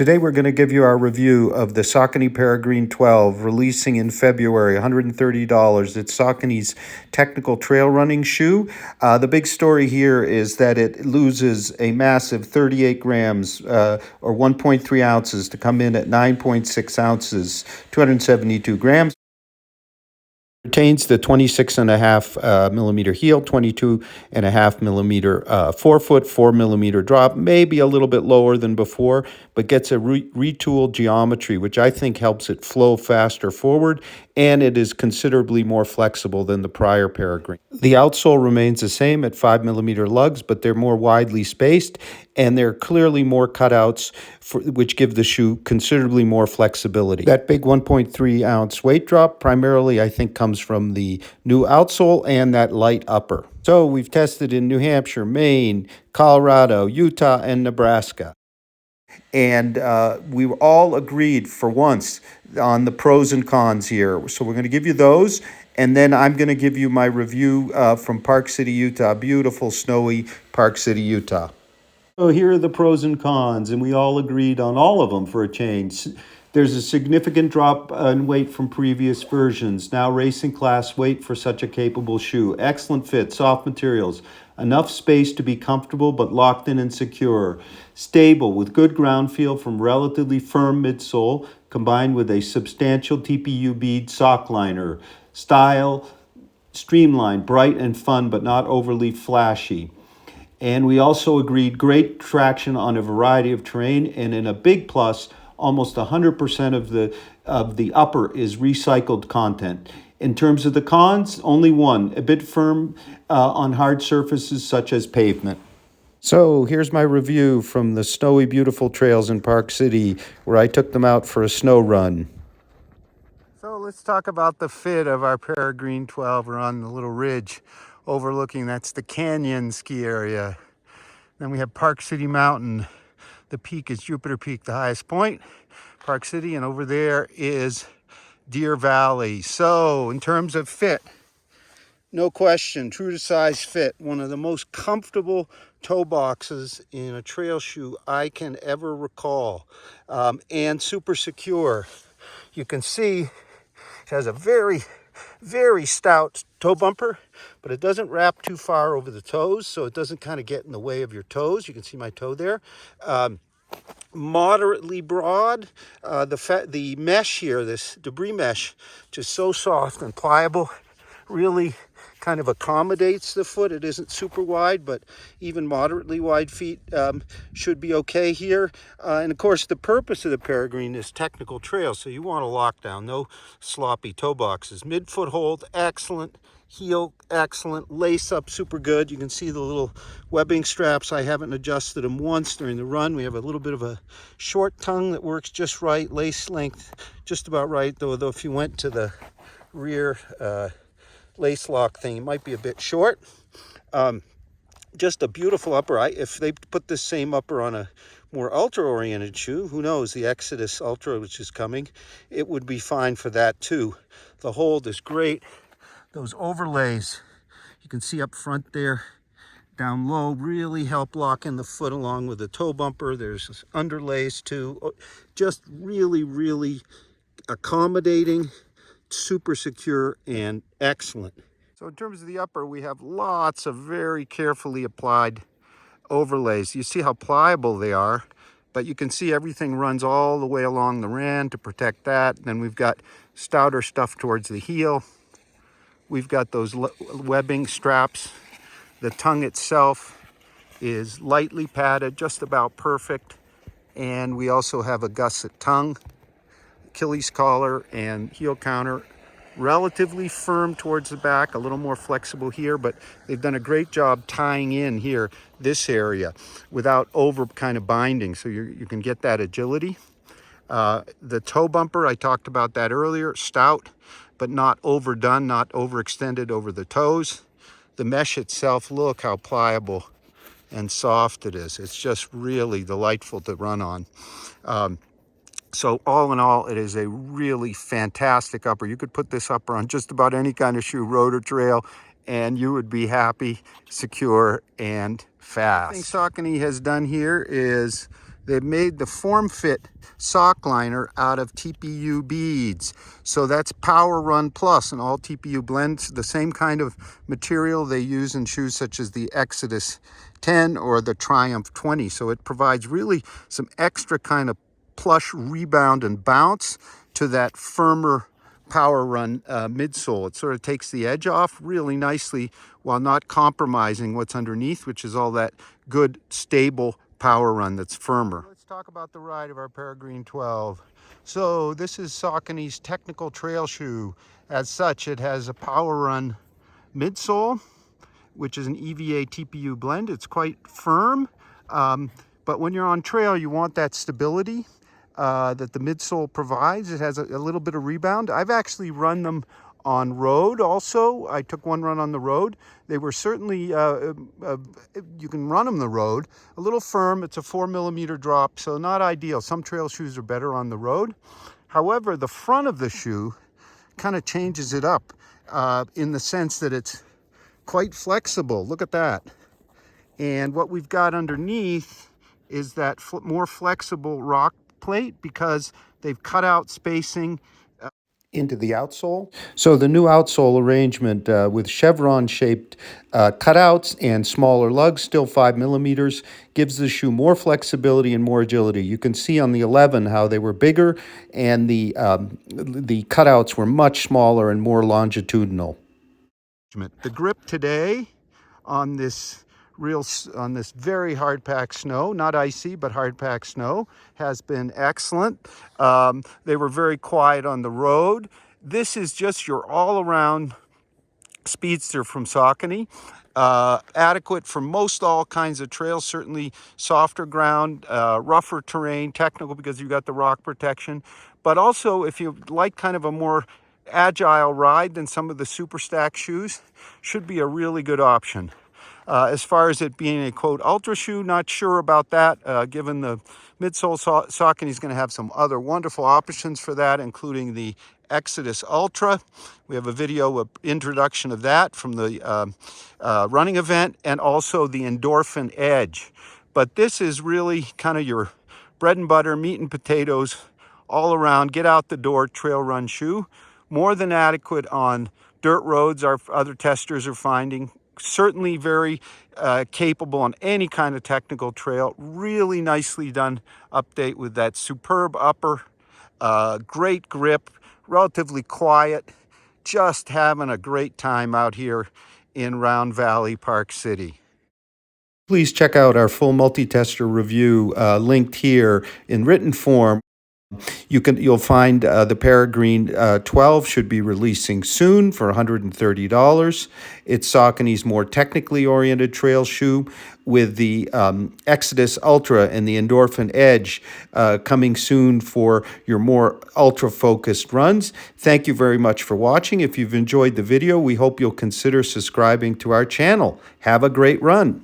Today we're going to give you our review of the Saucony Peregrine 12, releasing in February, $130. It's Saucony's technical trail running shoe. The big story here is that it loses a massive 38 grams or 1.3 ounces to come in at 9.6 ounces, 272 grams. Retains the 26.5 millimeter heel, 22.5 millimeter forefoot, 4 millimeter drop, maybe a little bit lower than before, but gets a retooled geometry, which I think helps it flow faster forward, and it is considerably more flexible than the prior Peregrine. The outsole remains the same at 5 millimeter lugs, but they're more widely spaced, and there are clearly more cutouts, which give the shoe considerably more flexibility. That big 1.3 ounce weight drop primarily, I think, comes from the new outsole and that light upper. So we've tested in New Hampshire, Maine, Colorado, Utah, and Nebraska. And we were all agreed for once on the pros and cons here. So we're going to give you those, and then I'm going to give you my review from Park City, Utah. Beautiful, snowy Park City, Utah. So here are the pros and cons, and we all agreed on all of them for a change. There's a significant drop in weight from previous versions. Now racing class weight for such a capable shoe. Excellent fit, soft materials. Enough space to be comfortable but locked in and secure. Stable with good ground feel from relatively firm midsole combined with a substantial TPU bead sock liner. Style, streamlined, bright and fun but not overly flashy. And we also agreed great traction on a variety of terrain, and in a big plus, almost 100% of the upper is recycled content. In terms of the cons, only one, a bit firm on hard surfaces such as pavement. So here's my review from the snowy, beautiful trails in Park City, where I took them out for a snow run. So let's talk about the fit of our Peregrine 12. We're on the little ridge overlooking, that's the canyon ski area. Then we have Park City Mountain. The peak is Jupiter Peak, the highest point, Park City, and over there is Deer Valley. So in terms of fit, no question, true to size fit, one of the most comfortable toe boxes in a trail shoe I can ever recall, and super secure. You can see it has a very stout toe bumper, but it doesn't wrap too far over the toes, so it doesn't kind of get in the way of your toes. You can see my toe there. Moderately broad. The mesh here, this debris mesh, just so soft and pliable, really kind of accommodates the foot. It isn't super wide, but even moderately wide feet should be okay here. And of course, the purpose of the Peregrine is technical trail, so you want a lockdown, no sloppy toe boxes. Mid-foot hold, excellent. Heel, excellent. Lace up, super good. You can see the little webbing straps. I haven't adjusted them once during the run. We have a little bit of a short tongue that works just right. Lace length, just about right, though if you went to the rear lace lock thing, it might be a bit short. Just a beautiful upper. If they put this same upper on a more ultra oriented shoe, who knows, the Exodus Ultra, which is coming, it would be fine for that too. The hold is great. Those overlays you can see up front there, down low, really help lock in the foot along with the toe bumper. There's underlays too. Just really accommodating, super secure, and excellent. So in terms of the upper, we have lots of very carefully applied overlays. You see how pliable they are, but you can see everything runs all the way along the rand to protect that. Then we've got stouter stuff towards the heel. We've got those webbing straps. The tongue itself is lightly padded, just about perfect. And we also have a gusset tongue, Achilles collar, and heel counter. Relatively firm towards the back, a little more flexible here, but they've done a great job tying in here, this area, without over kind of binding, so you can get that agility. The toe bumper, I talked about that earlier, stout, but not overdone, not overextended over the toes. The mesh itself, look how pliable and soft it is. It's just really delightful to run on. So all in all, it is a really fantastic upper. You could put this upper on just about any kind of shoe, road or trail, and you would be happy, secure, and fast. The thing Saucony has done here is They've made the form-fit sock liner out of TPU beads. So that's Power Run Plus, and all TPU blends the same kind of material they use in shoes such as the Exodus 10 or the Triumph 20. So it provides really some extra kind of plush rebound and bounce to that firmer Power Run midsole. It sort of takes the edge off really nicely while not compromising what's underneath, which is all that good, stable Power Run that's firmer. Let's talk about the ride of our Peregrine 12. So this is Saucony's technical trail shoe. As such, it has a Power Run midsole, which is an EVA TPU blend. It's quite firm, but when you're on trail, you want that stability that the midsole provides. It has a little bit of rebound. I've actually run them on road also. I took one run on the road. They were certainly, you can run them the road. A little firm, it's a 4mm drop, so not ideal. Some trail shoes are better on the road. However, the front of the shoe kind of changes it up in the sense that it's quite flexible. Look at that. And what we've got underneath is that more flexible rock plate because they've cut out spacing into the outsole. So the new outsole arrangement with chevron-shaped cutouts and smaller lugs, still 5mm, gives the shoe more flexibility and more agility. You can see on the 11 how they were bigger and the cutouts were much smaller and more longitudinal. The grip today on this very hard packed snow, not icy but hard packed snow, has been excellent. They were very quiet on the road. This is just your all-around speedster from Saucony. Adequate for most all kinds of trails, certainly softer ground, rougher terrain, technical because you've got the rock protection, but also if you like kind of a more agile ride than some of the super stack shoes, should be a really good option. As far as it being a quote ultra shoe, not sure about that. Given the midsole, Saucony is going to have some other wonderful options for that, including the Exodus Ultra. We have a video of introduction of that from the running event, and also the Endorphin Edge. But this is really kind of your bread and butter, meat and potatoes, all around, get out the door trail run shoe. More than adequate on dirt roads, our other testers are finding. Certainly very capable on any kind of technical trail. Really nicely done update with that superb upper, great grip, relatively quiet, just having a great time out here in Round Valley, Park City. Please check out our full multi-tester review linked here in written form. You'll find the Peregrine 12 should be releasing soon for $130. It's Saucony's more technically oriented trail shoe, with the Exodus Ultra and the Endorphin Edge coming soon for your more ultra-focused runs. Thank you very much for watching. If you've enjoyed the video, we hope you'll consider subscribing to our channel. Have a great run.